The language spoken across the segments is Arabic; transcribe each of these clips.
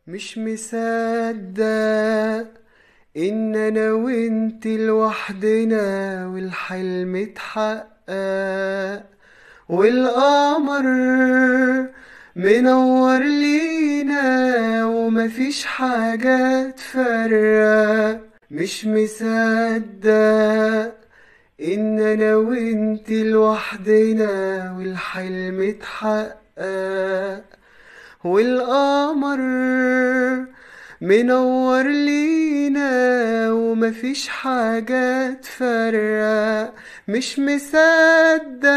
مش مصدق ان انا وانت لوحدنا والحلم اتحقق، والقمر منور لينا ومفيش حاجة تفرق. مش مصدق ان انا وانت لوحدنا والحلم اتحقق، والقمر منور لينا ومفيش حاجة تفرق. مش مصدق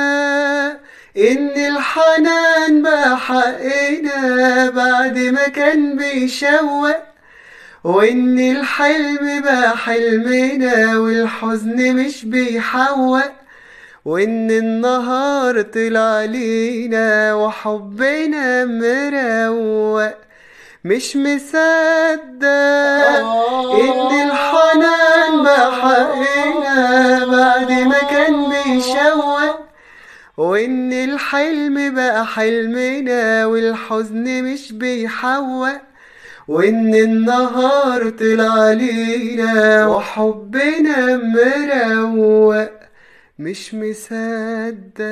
ان الحنان بقى حقنا بعد ما كان بيشوق، وان الحلم بقى حلمنا والحزن مش بيحوق، وان النهار طلع لينا وحبنا مروق. مش مصدق ان الحنان بقى حقنا بعد ما كان بيشوق، وان الحلم بقى حلمنا والحزن مش بيحوق، وان النهار طلع لينا وحبنا مروق. مش مصدق.